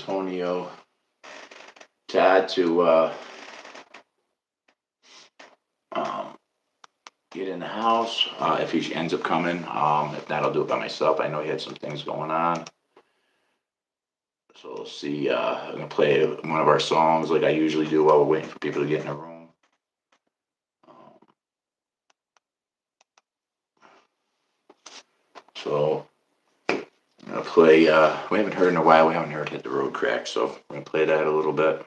Blantonio Tad to um, get in the house if he ends up coming. If not, I'll do it by myself. I know he had some things going on. So we'll see. I'm going to play one of our songs like I usually do while we're waiting for people to get in the room. So I'm going to play, we haven't heard in a while, we haven't heard Hit the Road Crack, so we're going to play that a little bit.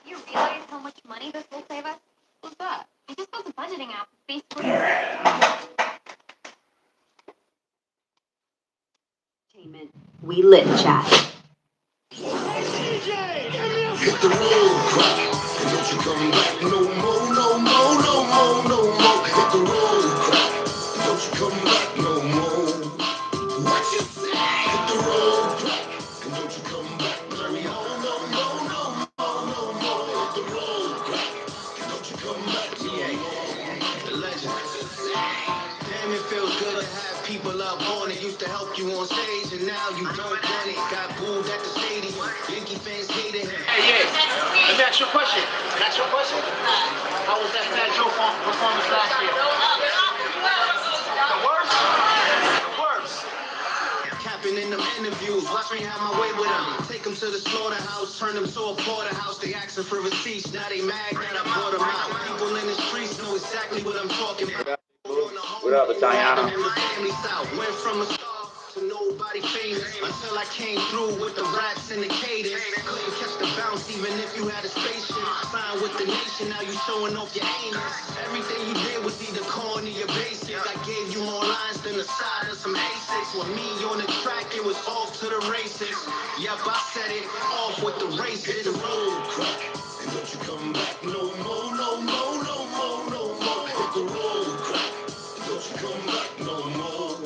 You realize how much money this will save us? What's that? I just built a budgeting app. Basically, we lit chat. Hit the road, crack, and don't you come back no more, no more, no more, no more. Hit the road, crack, and don't you come back no more. What you say? Hit the road, crack, and don't you come back no more, no more, no more, no more. Hit the road, crack, and don't you come back no more. The legend. Damn, it feels good to have people up on it. Used to help you on stage, and now you don't want it. Got booed at the stadium. Yankee fans hated him. Hey, let me ask you a question. Can I ask you a question? How was that Fat Joe performance last year? The worst? The worst. Capping in them interviews, watch me have my way with them. Take them to the slaughterhouse, turn them to a porterhouse. They asking for receipts, now they mad that I bought them out. People in the streets know exactly what I'm talking about. What up, Italiano? Went from a star to nobody famous until I came through with the raps and the cadence. Couldn't catch the bounce even if you had a spaceship. Signed with the nation, now you showing off your anus. Everything you did was either corny or basic. I gave you more lines than the side of some A6. With me on the track, it was off to the races. Yep, I set it off with the races. Hit the road, crack, and don't you come back no more, no more, no more, no more. Hit the road, crack, and don't you come back no more.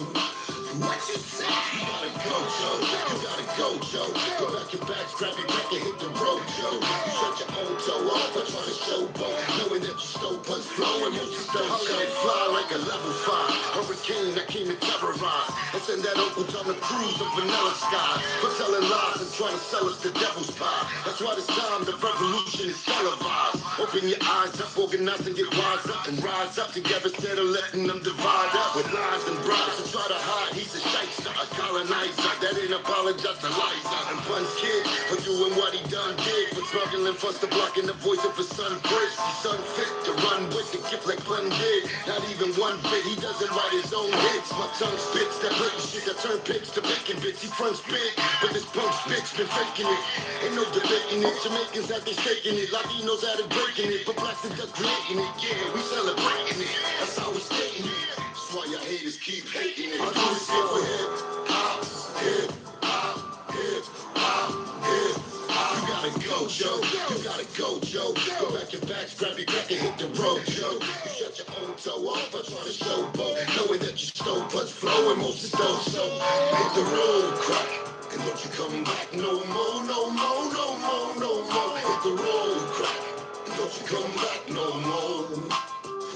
What you say? You gotta go, Joe. You gotta go, Joe. Go back your back, grab your back and hit the road, Joe. You shut your own toe off by trying to showboat, knowing that you stole punch flow and most you don't show. Fly like a level 5 hurricane that came to terrorize and send that Uncle John a cruise of vanilla skies for telling lies and trying to sell us the devil's pie. That's why this time the revolution is televised. Open your eyes up, organize and get wise up and rise up together instead of letting them divide up with lies and bribes to try to hide. He's a shyster, a colonizer that ain't apologize to Liza and Pun's kid for doing what he done did, for smuggling funds to blocking the voice of his son Chris. He's unfit to run with the gift like Pun did. Not even one bit, he doesn't write his own hits. My tongue spits that blatant shit that turn pigs to bacon bits. He fronts big, but this punk bitch been faking it. Ain't no debating it. Jamaicans have been shaking it. Latinos out and breaking it, but blacks and just creating it. Yeah, we celebrating it. That's how we stating it. That's why your haters keep hating it. I do this shit for hip hop, hip hop, hip hop, hip hop. You gotta go, Joe. You gotta go, Joe. Go back your back, grab your crack and hit the road, Joe. You shut your own toe off by trying to showboat, knowing that you stole punch flow and most don't. So hit the road, crack, and don't you come back no more, no more, no more, no more. Hit the road, crack, and don't you come back no more.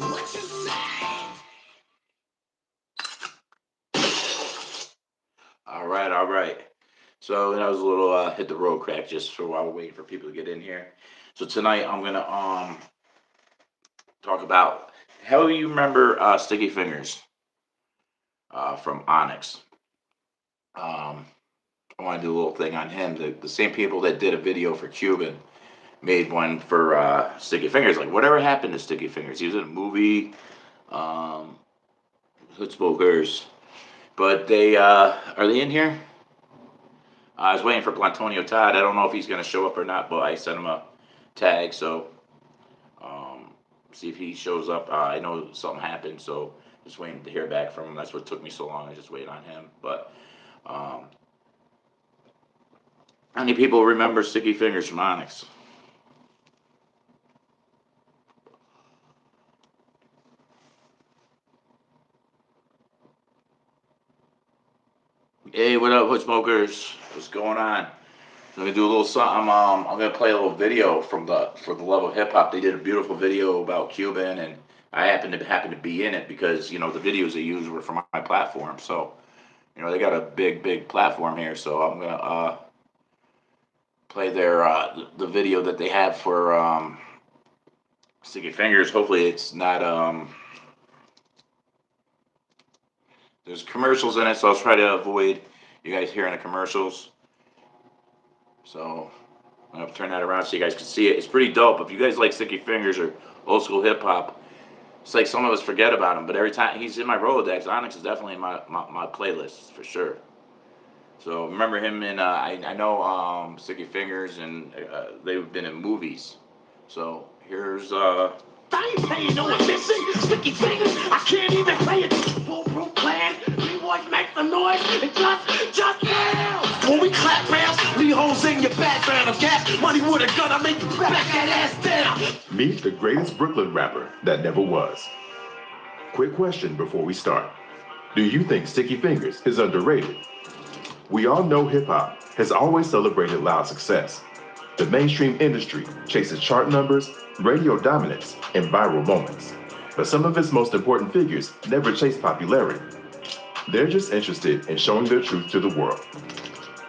What you say? All right, all right. So that was a little Hit the Road Crack just for while we're waiting for people to get in here. So tonight I'm gonna talk about how you remember Sticky Fingers from Onyx. I want to do a little thing on him. The same people that did a video for Cuban made one for Sticky Fingers. Like, whatever happened to Sticky Fingers? He was in a movie, Hood Smokers. But they, are they in here? I was waiting for Blantonio Todd. I don't know if he's going to show up or not, but I sent him a tag, so see if he shows up. I know something happened, so just waiting to hear back from him. That's what took me so long. I just waited on him. But how many people remember Sticky Fingers from Onyx? Hey, what up, Hood Smokers? What's going on? I'm gonna do a little something. I'm gonna play a little video from the for the love of hip hop. They did a beautiful video about Cuban and I happen to be in it because the videos they used were from my platform. So they got a big platform here. So I'm gonna play their the video that they have for Sticky Fingers. Hopefully it's not there's commercials in it, so I'll try to avoid you guys hearing the commercials. So I'm gonna turn that around so you guys can see it. It's pretty dope. If you guys like Sticky Fingers or old school hip hop, it's like some of us forget about him, but every time he's in my Rolodex, Onyx is definitely in my playlist for sure. So remember him in I know Sticky Fingers, and they've been in movies. So here's I ain't paying no attention. Sticky fingers, I can't even play it. Foolproof clan, B-boys make some noise. And just now. When we clap rounds, leave holes in your background of gas. Money with a gun, I make you back that ass down. Meet the greatest Brooklyn rapper that never was. Quick question before we start. Do you think Sticky Fingers is underrated? We all know hip-hop has always celebrated loud success. The mainstream industry chases chart numbers, radio dominance, and viral moments. But some of its most important figures never chase popularity. They're just interested in showing their truth to the world.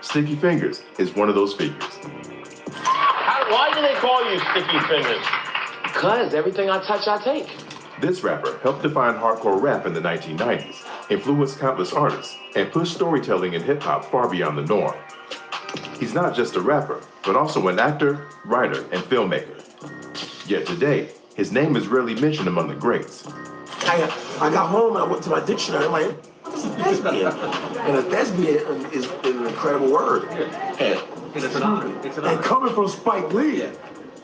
Sticky Fingers is one of those figures. Why do they call you Sticky Fingers? Because everything I touch, I take. This rapper helped define hardcore rap in the 1990s, influenced countless artists, and pushed storytelling in hip-hop far beyond the norm. He's not just a rapper, but also an actor, writer, and filmmaker. Yet today, his name is rarely mentioned among the greats. I got home and I went to my dictionary. I'm like, what is a thespian? And a thespian is an incredible word. And it's an honor. And coming from Spike Lee,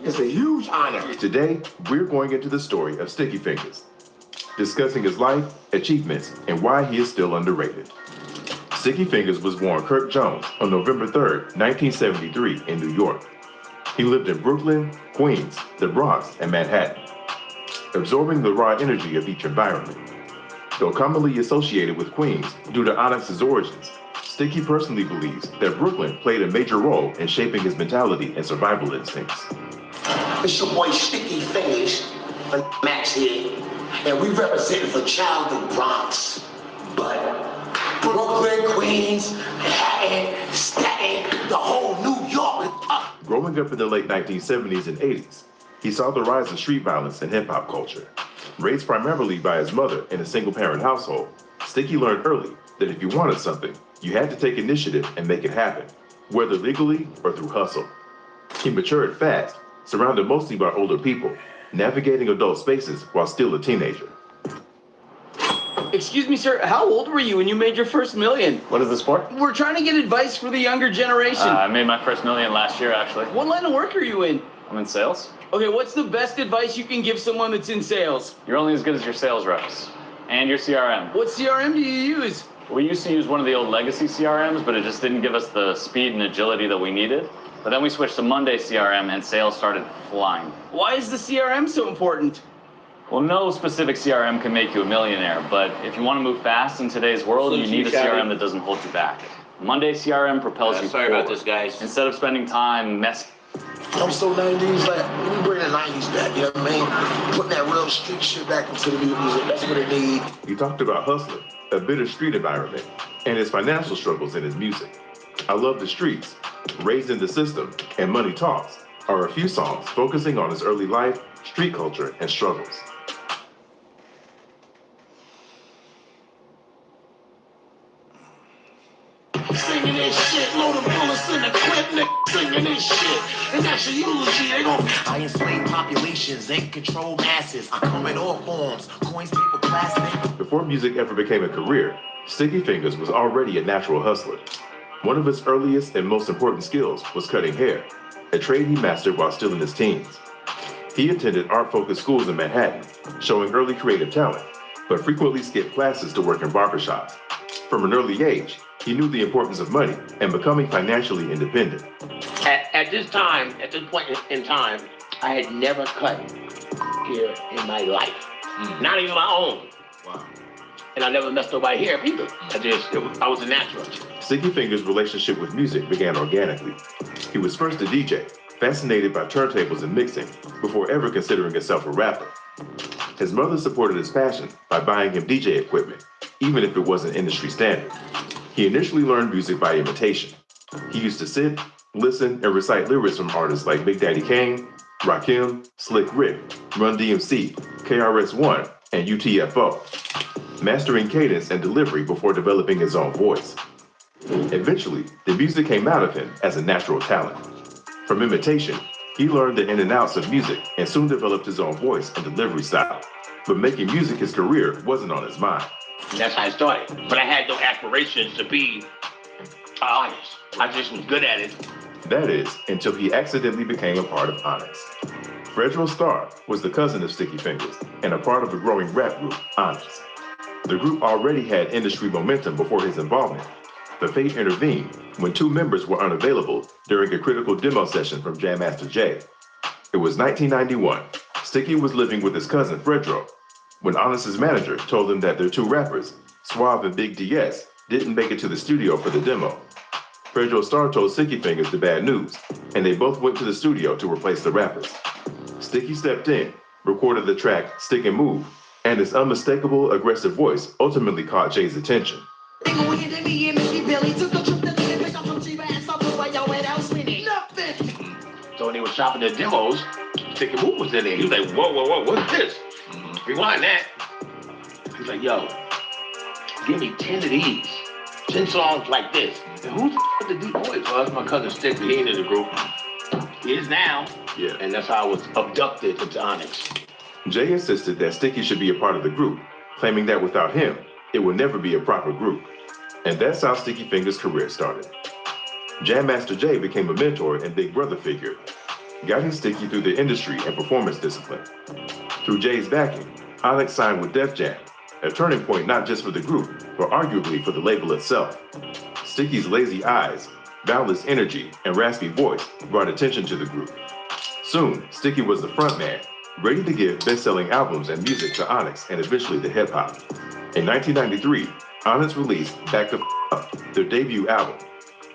it's a huge honor. Today, we're going into the story of Sticky Fingers, discussing his life, achievements, and why he is still underrated. Sticky Fingers was born Kirk Jones on November 3rd, 1973 in New York. He lived in Brooklyn, Queens, the Bronx, and Manhattan, absorbing the raw energy of each environment. Though commonly associated with Queens due to Onyx's origins, Sticky personally believes that Brooklyn played a major role in shaping his mentality and survival instincts. It's your boy Sticky Fingers, and Max here, and we representing for Child of the Bronx. But Brooklyn, Queens, Manhattan, Staten, the whole New York. Growing up in the late 1970s and 80s, he saw the rise of street violence in hip-hop culture. Raised primarily by his mother in a single-parent household, Sticky learned early that if you wanted something, you had to take initiative and make it happen, whether legally or through hustle. He matured fast, surrounded mostly by older people, navigating adult spaces while still a teenager. Excuse me, sir, how old were you when you made your first million? What is this for? We're trying to get advice for the younger generation. I made my first million last year, actually. What line of work are you in? I'm in sales. Okay, what's the best advice you can give someone that's in sales? You're only as good as your sales reps and your CRM. What CRM do you use? We used to use one of the old legacy CRMs, but it just didn't give us the speed and agility that we needed. But then we switched to Monday CRM and sales started flying. Why is the CRM so important? Well, no specific CRM can make you a millionaire, but if you want to move fast in today's world, you need a CRM that doesn't hold you back. Monday CRM propels you sorry forward. about this, guys. Instead of spending time messing. I'm so 90s, like, we bring the 90s back, you know what I mean? Putting that real street shit back into the music, that's what it need. He talked about hustling, a bitter street environment, and his financial struggles in his music. I Love the Streets, Raised in the System, and Money Talks are a few songs focusing on his early life, street culture, and struggles. Singing this shit, load of bullets in the clip, nigga, singing this shit. And that's your eulogy, they gon' I enslave populations, they control masses. I come in all forms, coins, paper, plastic. Before music ever became a career, Sticky Fingers was already a natural hustler. One of his earliest and most important skills was cutting hair, a trade he mastered while still in his teens. He attended art-focused schools in Manhattan, showing early creative talent, but frequently skipped classes to work in barbershops. From an early age, he knew the importance of money and becoming financially independent. At this point in time, I had never cut hair in my life. Not even my own. Wow. And I never messed nobody hair up either. I was a natural. Sticky Fingers' relationship with music began organically. He was first a DJ, fascinated by turntables and mixing, before ever considering himself a rapper. His mother supported his passion by buying him DJ equipment, even if it wasn't industry standard. He initially learned music by imitation. He used to sit, listen, and recite lyrics from artists like Big Daddy Kane, Rakim, Slick Rick, Run DMC, KRS-One, and UTFO, mastering cadence and delivery before developing his own voice. Eventually, the music came out of him as a natural talent. From imitation, he learned the in and outs of music and soon developed his own voice and delivery style. But making music his career wasn't on his mind. That's how I started. But I had no aspirations to be an artist. I just was good at it. That is, until he accidentally became a part of Onyx. Fredro Starr was the cousin of Sticky Fingers and a part of the growing rap group, Onyx. The group already had industry momentum before his involvement, but fate intervened when two members were unavailable during a critical demo session from Jam Master Jay. It was 1991. Sticky was living with his cousin Fredro when Onyx's manager told him that their two rappers, Suave and Big DS, didn't make it to the studio for the demo. Fredro Starr told Sticky Fingers the bad news, and they both went to the studio to replace the rappers. Sticky stepped in, recorded the track Stick and Move, and his unmistakable, aggressive voice ultimately caught Jay's attention. So when he was shopping the demos, Stick and Move was in there. He was like, whoa, whoa, whoa, what's this? Rewind that. He's like, yo, give me 10 of these. 10 songs like this. And who's the deep voice? Well, that's my cousin Sticky. He ain't in the group. He is now. Yeah. And that's how I was abducted into Onyx. Jay insisted that Sticky should be a part of the group, claiming that without him, it would never be a proper group. And that's how Sticky Fingers' career started. Jam Master Jay became a mentor and big brother figure, guiding Sticky through the industry and performance discipline. Through Jay's backing, Onyx signed with Def Jam, a turning point not just for the group, but arguably for the label itself. Sticky's lazy eyes, boundless energy, and raspy voice brought attention to the group. Soon, Sticky was the frontman, ready to give best-selling albums and music to Onyx and eventually to hip-hop. In 1993, Onyx released Back the Up, their debut album.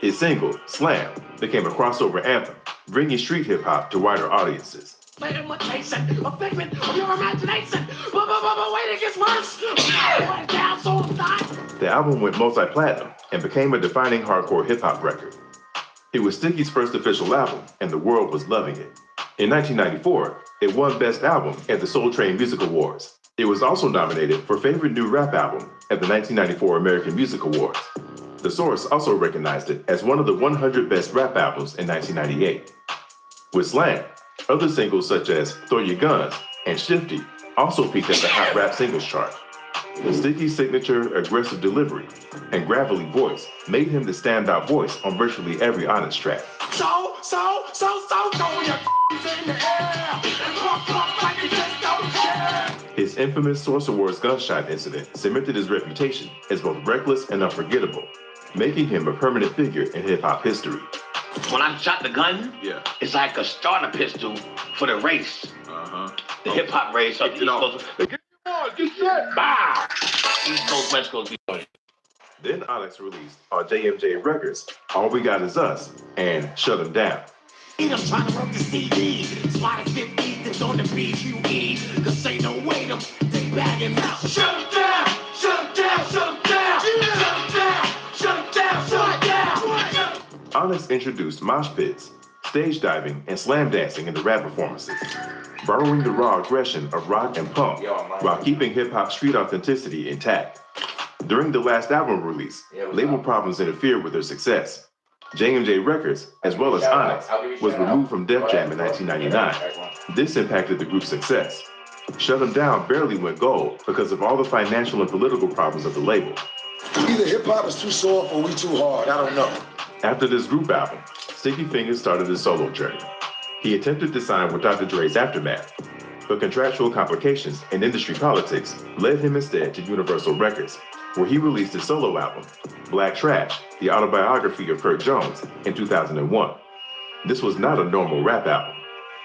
His single, Slam, became a crossover anthem, bringing street hip-hop to wider audiences. A figment of your imagination. But wait, it gets worse. Down so The album went multi-platinum and became a defining hardcore hip-hop record. It was Sticky's first official album, and the world was loving it. In 1994, it won Best Album at the Soul Train Music Awards. It was also nominated for Favorite New Rap Album at the 1994 American Music Awards. The Source also recognized it as one of the 100 best rap albums in 1998. With Slam, other singles such as Throw Your Guns and Shifty also peaked at the Hot Rap Singles chart. Sticky's signature aggressive delivery and gravelly voice made him the standout voice on virtually every Onyx track. So, throw your in the air and pump like you just don't care. His infamous Source Awards gunshot incident cemented his reputation as both reckless and unforgettable, making him a permanent figure in hip-hop history. When I shot the gun, it's like a starter pistol for the race. The hip-hop race. Up the East Coast. Get on, get set, bow! East Coast, West Coast, Then Onyx released on JMJ Records, All We Got Is Us, and Shut 'Em Down. I'm trying to work the CD. Spotted 50 that's on the BQE. Cause ain't no way them, they bagging out. Shut 'em down, shut 'em down, shut 'em down. Shut 'em down, shut 'em down, shut 'em down. Onyx introduced mosh pits, stage diving, and slam dancing into rap performances, borrowing the raw aggression of rock and punk while keeping hip-hop street authenticity intact. During the last album release, label problems interfered with their success. J&J Records, as well as Onyx, was removed from Def Jam in 1999. This impacted the group's success. Shut 'Em Down barely went gold because of all the financial and political problems of the label. Either hip-hop is too soft or we too hard, I don't know. After this group album, Sticky Fingers started his solo journey. He attempted to sign with Dr. Dre's Aftermath, but contractual complications and industry politics led him instead to Universal Records, where he released his solo album, Black Trash, the autobiography of Kurt Jones, in 2001. This was not a normal rap album.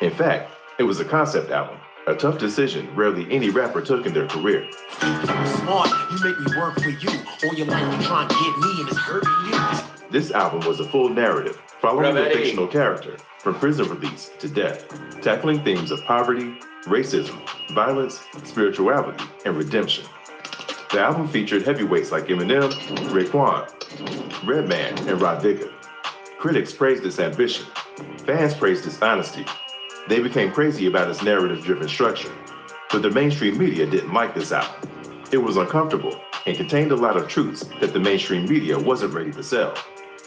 In fact, it was a concept album, a tough decision rarely any rapper took in their career. Smart, you make me work for you. All your life you trying to get me and it's hurting you. This album was a full narrative, following a fictional character from prison release to death, tackling themes of poverty, racism, violence, spirituality, and redemption. The album featured heavyweights like Eminem, Raekwon, Redman, and Rod Digger. Critics praised its ambition. Fans praised its honesty. They became crazy about its narrative-driven structure. But the mainstream media didn't like this album. It was uncomfortable and contained a lot of truths that the mainstream media wasn't ready to sell.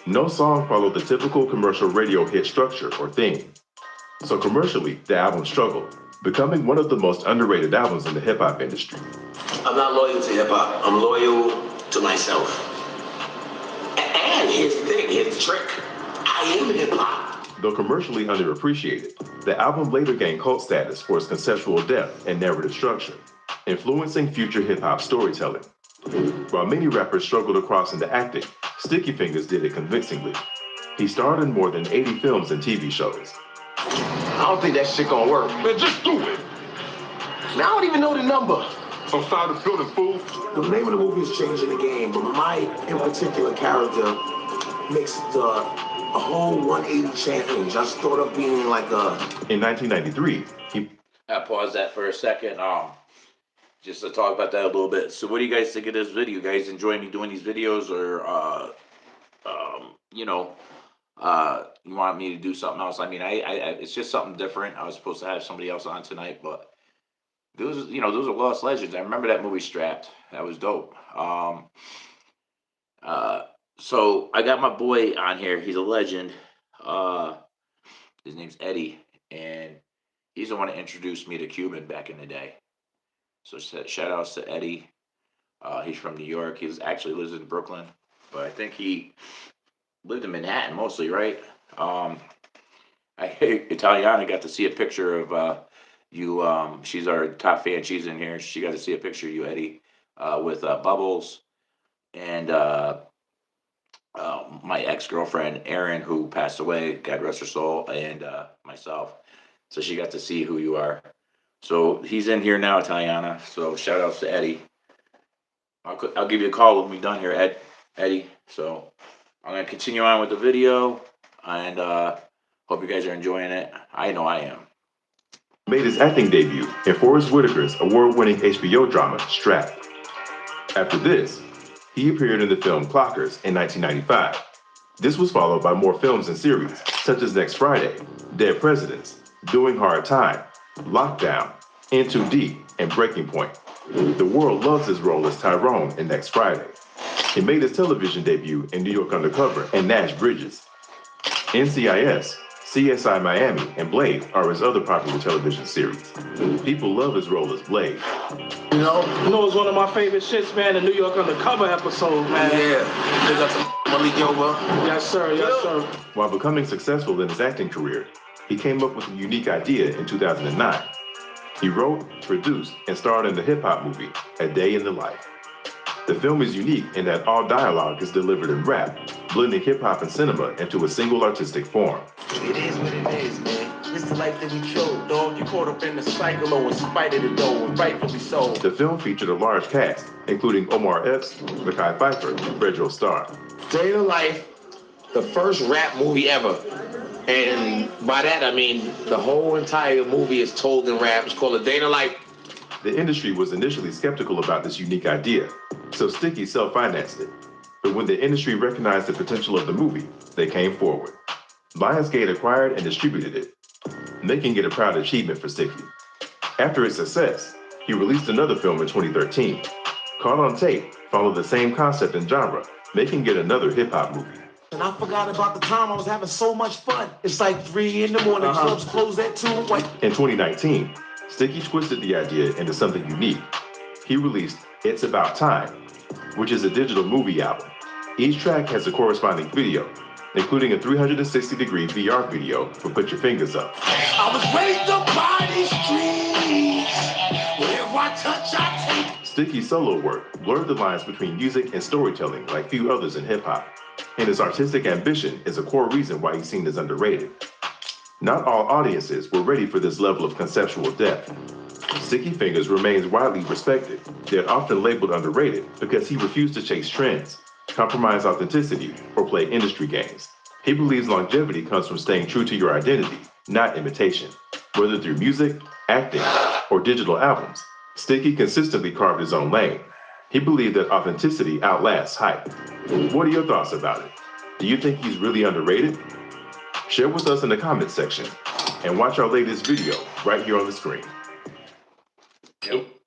No song followed the typical commercial radio hit structure or theme. So commercially, the album struggled, becoming one of the most underrated albums in the hip-hop industry. I'm not loyal to hip hop. I'm loyal to myself. And here's the thing, here's the trick. I am hip hop. Though commercially underappreciated, the album later gained cult status for its conceptual depth and narrative structure, influencing future hip-hop storytelling. While many rappers struggled to cross into acting, Sticky Fingers did it convincingly. He starred in more than 80 films and TV shows. I don't think that shit gonna work. Man, just do it. Man, I don't even know the number. Outside the building, fool. The name of the movie is changing the game, but my, in particular, character makes a whole 180 change. I started up being like a... In 1993, he... I paused that for a second, just to talk about that a little bit. So what do you guys think of this video? You guys enjoy me doing these videos, or, you want me to do something else? I mean, I it's just something different. I was supposed to have somebody else on tonight, but those are lost legends. I remember that movie Strapped. That was dope. So I got my boy on here. He's a legend. His name's Eddie, and he's the one that introduced me to Cuban back in the day. So shout outs to Eddie. He's from New York. He actually lives in Brooklyn, but I think he lived in Manhattan mostly, right? Italiana got to see a picture of you. She's our top fan. She's in here. She got to see a picture of you, Eddie, with Bubbles and my ex-girlfriend, Erin, who passed away, God rest her soul, and myself. So she got to see who you are. So he's in here now, Italiana. So shout outs to Eddie. I'll give you a call when we're done here, Eddie. So I'm going to continue on with the video, and hope you guys are enjoying it. I know I am. Made his acting debut in Forrest Whitaker's award-winning HBO drama, Strapped. After this, he appeared in the film Clockers in 1995. This was followed by more films and series, such as Next Friday, Dead Presidents, Doing Hard Time, Lockdown, In Too Deep, and Breaking Point. The world loves his role as Tyrone in Next Friday. He made his television debut in New York Undercover and Nash Bridges. NCIS, CSI Miami, and Blade are his other popular television series. People love his role as Blade. You know it's one of my favorite shits, man, the New York Undercover episode, man. Yeah, they got some money over. Yes, sir, yes, sir. While becoming successful in his acting career, he came up with a unique idea in 2009. He wrote, produced, and starred in the hip-hop movie, A Day in the Life. The film is unique in that all dialogue is delivered in rap, blending hip-hop and cinema into a single artistic form. It is what it is, man. It's the life that we chose, dog. You caught up in the cycle, or in spite of the dough, and rightfully so. The film featured a large cast, including Omar Epps, Mekhi Phifer, and Fredro Starr. Day in the Life, the first rap movie ever. And by that, I mean the whole entire movie is told in rap. It's called A Day in the Life. The industry was initially skeptical about this unique idea, so Sticky self-financed it. But when the industry recognized the potential of the movie, they came forward. Lionsgate acquired and distributed it, making it a proud achievement for Sticky. After its success, he released another film in 2013. Caught on Tape followed the same concept and genre, making it another hip-hop movie. And I forgot about the time I was having so much fun. It's like 3 in the morning, clubs close at 2. In 2019, Sticky twisted the idea into something unique. He released It's About Time, which is a digital movie album. Each track has a corresponding video, including a 360-degree VR video for Put Your Fingers Up. I was raised up by these streets. Wherever I touch, I take. Sticky's solo work blurred the lines between music and storytelling like few others in hip-hop. And his artistic ambition is a core reason why he's seen as underrated. Not all audiences were ready for this level of conceptual depth. Sticky Fingers remains widely respected, yet often labeled underrated because he refused to chase trends, compromise authenticity, or play industry games. He believes longevity comes from staying true to your identity, not imitation, whether through music, acting, or digital albums, Sticky consistently carved his own lane. He believed that authenticity outlasts hype. What are your thoughts about it? Do you think he's really underrated? Share with us in the comments section and watch our latest video right here on the screen.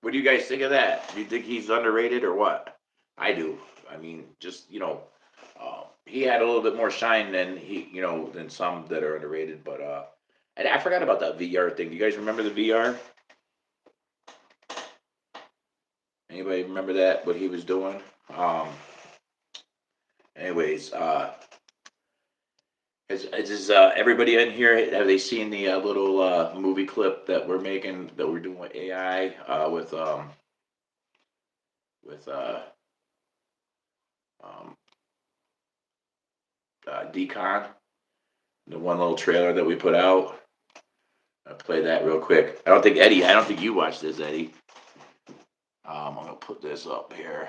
What do you guys think of that? Do you think he's underrated or what? I do. I mean, just he had a little bit more shine than than some that are underrated. But and I forgot about that VR thing. Do you guys remember the VR? Anybody remember that? What he was doing? Anyways, is everybody in here? Have they seen the little movie clip that we're making that we're doing with AI with um, Decon? The one little trailer that we put out. I'll play that real quick. I don't think you watched this, Eddie. I'm gonna put this up here.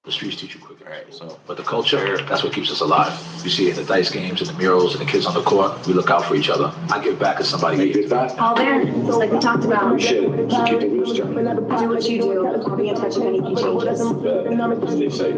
The streets teach you quick. All right, so But the culture, that's what keeps us alive. You see it in the dice games, and the murals, and the kids on the court. We look out for each other. I give back as somebody who gives back. All there, just like we talked about. Appreciate it. So keep the wheels turning. Do what you do. I'll be in touch if anything changes. Stay safe.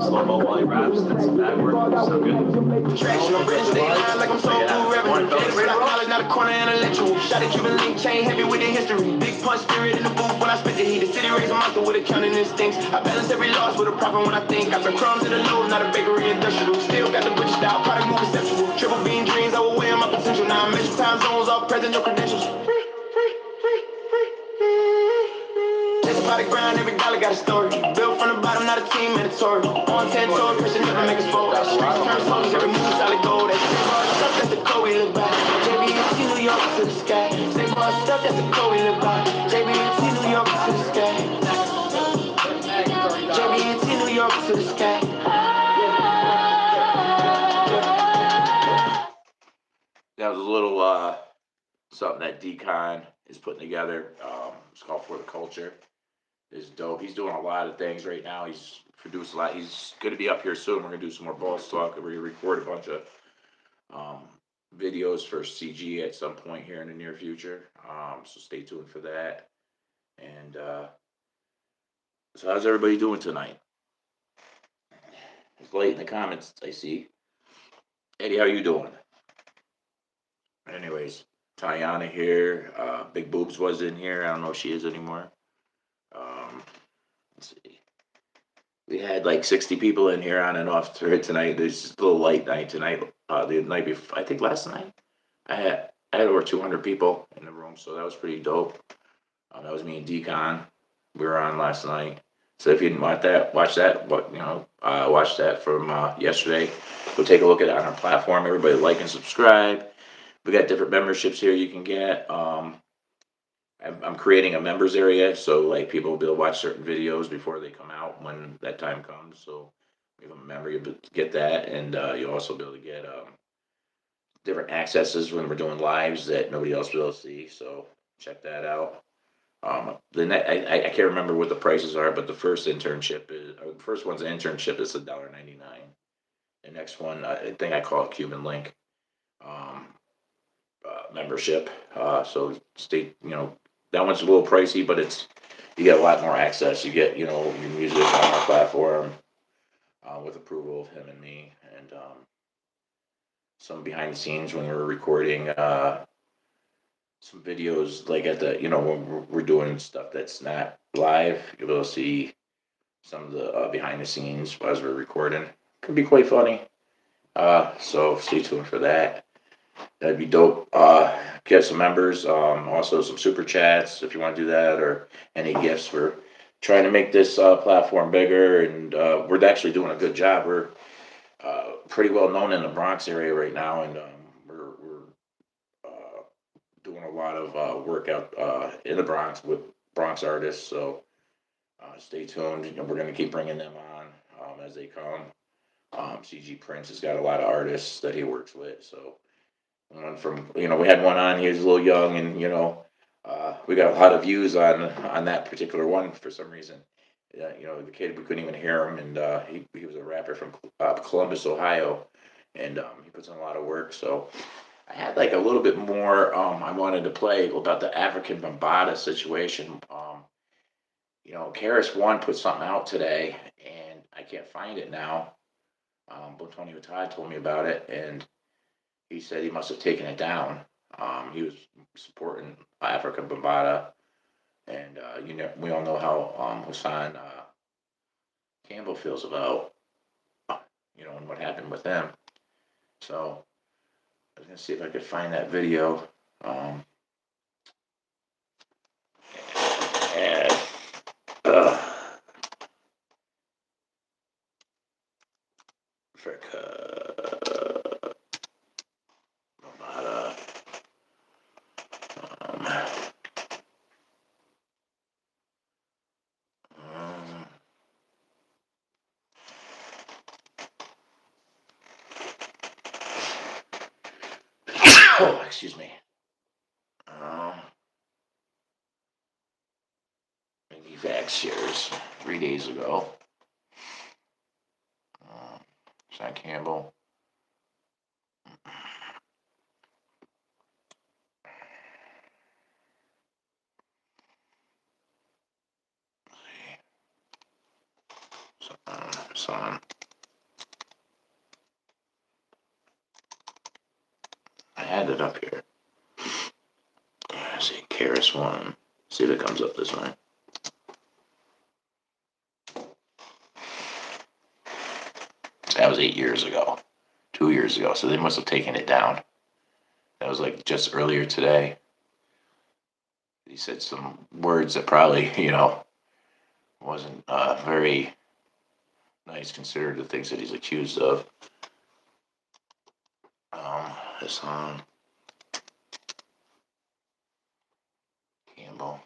Slow-mo while he raps. That's bad work. So good. Traction, I'm rich, stay alive like I'm so cool, revenue. Straight out college, not a corner and a electoral. Shot a Cuban link chain, heavy with the history. Big punch spirit in the booth when I spit the heat. The city raised a monster with accounting instincts. I balance every loss with a profit when I think. I turn crumbs in the loaves, not a bakery industrial. Still got the British style, product more conceptual. Triple beam dreams, I will weigh on my potential. Now I measure time zones, all present, no credentials. Body grind, every dollar got a story. Built from the bottom, not a team mandatory. On 10 tour, pressure never make us fold. That streets turn soldiers, every move solid gold. That Jboss stuff, that's the code we live by. JBS, New York to the sky. Jboss stuff, that's the code we live by. JBS, New York to the sky. JBS, New York to the sky. that was a little something that Decon is putting together. It's called For the Culture. It's dope. He's doing a lot of things right now. He's produced a lot. He's going to be up here soon. We're going to do some more boss talk. We're going to record a bunch of videos for CG at some point here in the near future. So stay tuned for that. And so how's everybody doing tonight? It's late in the comments, I see. Eddie, how you doing? Anyways, Tayana here. Big Boobs was in here. I don't know if she is anymore. Let's see. We had like 60 people in here on and off tonight. There's a little light night tonight. The night before, I think last night, I had over 200 people in the room, so that was pretty dope. That was me and Decon. We were on last night. So if you didn't watch that, watch that. But watch that from yesterday. Go take a look at it on our platform. Everybody like and subscribe. We got different memberships here you can get. I'm creating a members area, so like people will be able to watch certain videos before they come out when that time comes. So if you're a member, you'll get that, and you'll also be able to get different accesses when we're doing lives that nobody else will be able to see. So check that out. I can't remember what the prices are, but the first internship is the first one's an internship is $1.99. The next one, I think I call it Cuban Link membership. So stay, that one's a little pricey, but you get a lot more access. You get, your music on our platform with approval of him and me, and some behind the scenes when we're recording some videos, like at the, when we're doing stuff that's not live, you'll be able to see some of the behind the scenes as we're recording. Can be quite funny. So stay tuned for that. That'd be dope. Get some members, also some super chats if you want to do that, or any gifts. We're trying to make this platform bigger, and we're actually doing a good job. We're pretty well known in the Bronx area right now, and we're doing a lot of work out in the Bronx with Bronx artists. So stay tuned. We're going to keep bringing them on as they come. CG Prince has got a lot of artists that he works with, so. One from, we had one on, he was a little young, and we got a lot of views on that particular one for some reason. The kid, we couldn't even hear him, and he was a rapper from Columbus, Ohio, and he puts in a lot of work. So I had like a little bit more I wanted to play about the African Bambaataa situation. Karis One put something out today, and I can't find it now. Antonio Todd told me about it, and he said he must have taken it down. He was supporting African Bambaataa, and we all know how Hassan Campbell feels about and what happened with him. So I was gonna see if I could find that video. And Africa Bambaataa. Oh, excuse me. Maybe Vax shares 3 days ago. Sean Campbell. Son. I had it up here. Let's see, Karis One. See if it comes up this way. That was 8 years ago. 2 years ago. So they must have taken it down. That was like just earlier today. He said some words that probably, wasn't very nice considered the things that he's accused of. This Campbell.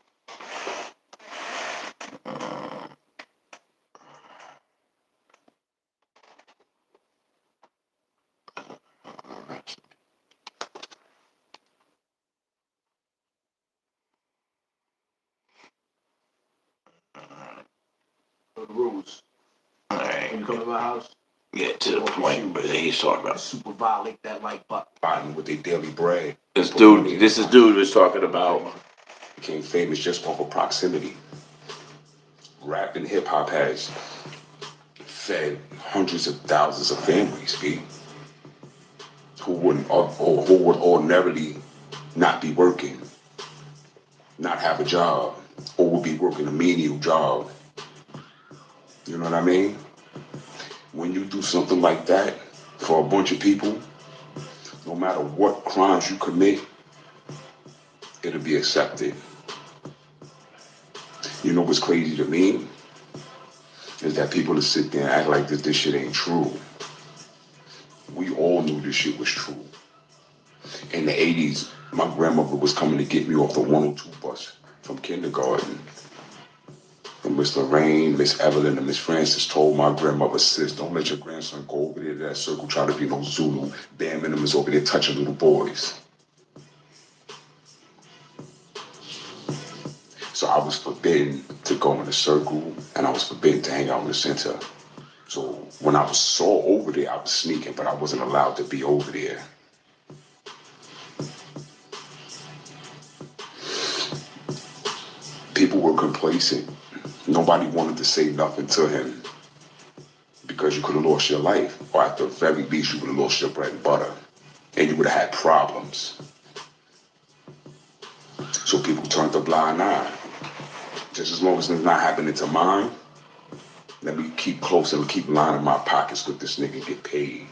The rules. All right. When you come to my house, Get to the point where he's talking about. super violate that like button with their daily bread. This dude was talking about. Became famous just off of proximity. Rap and hip hop has fed hundreds of thousands of families, who would ordinarily not be working, not have a job, or would be working a menial job. You know what I mean? When you do something like that for a bunch of people, no matter what crimes you commit, it'll be accepted. You know what's crazy to me? Is that people that sit there and act like this shit ain't true. We all knew this shit was true. In the 80s, my grandmother was coming to get me off the 102 bus from kindergarten. And Miss Lorraine, Miss Evelyn, and Miss Francis told my grandmother, sis, don't let your grandson go over there to that circle, try to be no Zulu. Bam Minimum is over there touching little boys. So I was forbidden to go in the circle, and I was forbidden to hang out in the center. So when I was saw over there, I was sneaking, but I wasn't allowed to be over there. People were complacent. Nobody wanted to say nothing to him because you could have lost your life, or at the very least, you would have lost your bread and butter, and you would have had problems. So people turned a blind eye. Just as long as it's not happening to mine, let me keep close and keep lining my pockets with this nigga and get paid.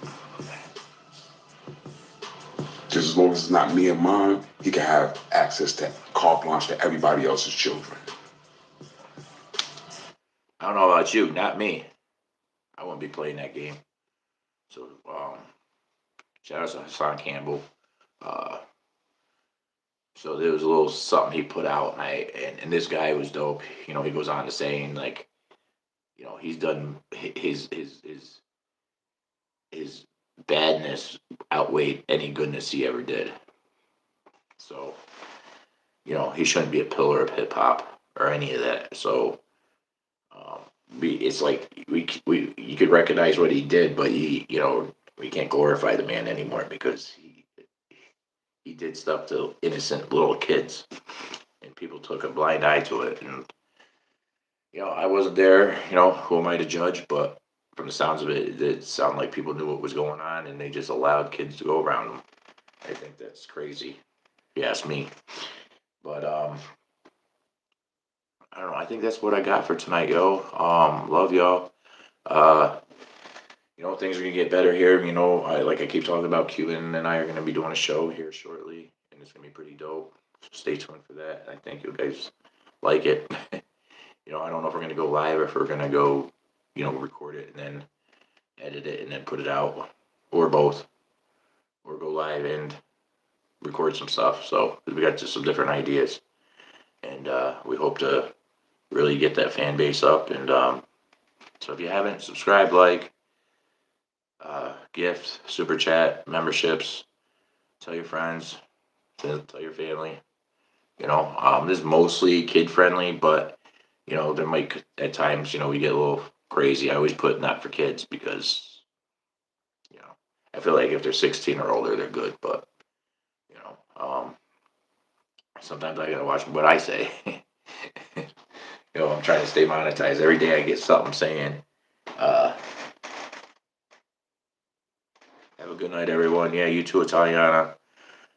Just as long as it's not me and mine, he can have access to carte blanche to everybody else's children. I don't know about you, not me. I wouldn't be playing that game. So, shout out to Hassan Campbell. So there was a little something he put out, and this guy was dope. He goes on to saying like, he's done his badness outweighed any goodness he ever did. So, he shouldn't be a pillar of hip hop or any of that. So, It's like you could recognize what he did, but we can't glorify the man anymore because he did stuff to innocent little kids, and people took a blind eye to it. And I wasn't there. Who am I to judge? But from the sounds of it, it did sound like people knew what was going on, and they just allowed kids to go around them. I think that's crazy, if you ask me. But I don't know. I think that's what I got for tonight, yo. Love y'all. Uh, things are gonna get better here. I keep talking about. Cuban and I are gonna be doing a show here shortly, and it's gonna be pretty dope. So stay tuned for that. I think you guys like it. I don't know if we're gonna go live or if we're gonna go, record it and then edit it and then put it out, or both, or go live and record some stuff. So we got just some different ideas, and we hope to really get that fan base up. And so if you haven't, subscribe, gift, super chat, memberships, tell your friends, tell your family. This is mostly kid friendly, but there might at times we get a little crazy. I always put not for kids because I feel like if they're 16 or older, they're good. But sometimes I gotta watch what I say. I'm trying to stay monetized. Every day I get something saying, have a good night, everyone. Yeah, you too, Italiana.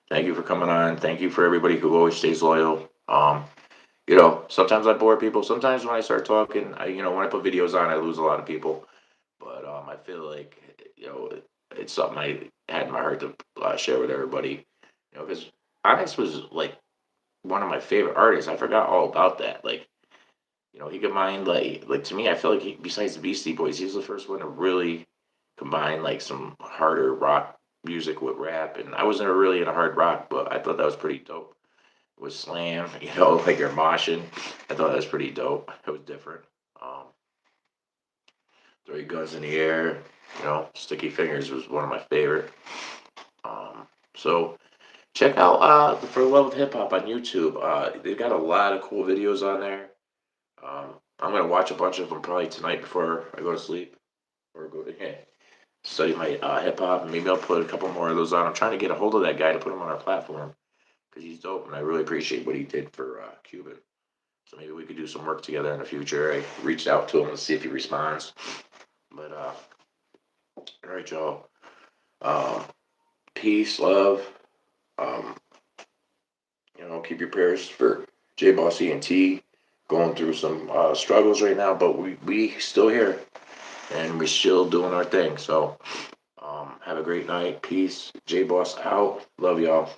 Thank you for coming on. Thank you for everybody who always stays loyal. Sometimes I bore people. Sometimes when I start talking, when I put videos on, I lose a lot of people. But I feel like, it's something I had in my heart to share with everybody. Because Onyx was like one of my favorite artists. I forgot all about that. Like, he combined like to me, I feel like besides the Beastie Boys, he was the first one to really combine like some harder rock music with rap. And I was never really into hard rock, but I thought that was pretty dope. With slam, like you're moshing. I thought that was pretty dope. It was different. Throw your guns in the air. Sticky Fingers was one of my favorite. So check out For the Love of Hip Hop on YouTube. They've got a lot of cool videos on there. I'm gonna watch a bunch of them probably tonight before I go to sleep, or go study my hip hop, and maybe I'll put a couple more of those on. I'm trying to get a hold of that guy to put him on our platform because he's dope, and I really appreciate what he did for Cuban. So maybe we could do some work together in the future. I reached out to him to see if he responds. But all right, y'all. Peace, love. Um, keep your prayers for Jboss Ent going through some struggles right now, but we still here and we're still doing our thing. So have a great night. Peace. Jboss out. Love y'all.